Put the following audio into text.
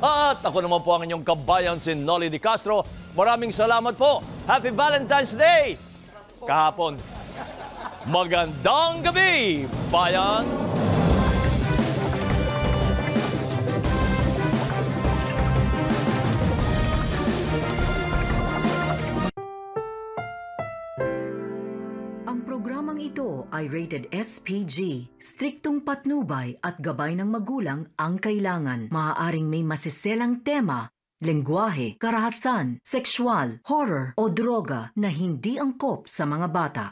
At ako naman po ang inyong kabayan si Nolly Di Castro. Maraming salamat po. Happy Valentine's Day! Kahapon. Magandang gabi, bayan! Ang programang ito ay rated SPG. Striktong patnubay at gabay ng magulang ang kailangan. Maaaring may masiselang tema, lengguwahe, karahasan, sexual, horror o droga na hindi angkop sa mga bata.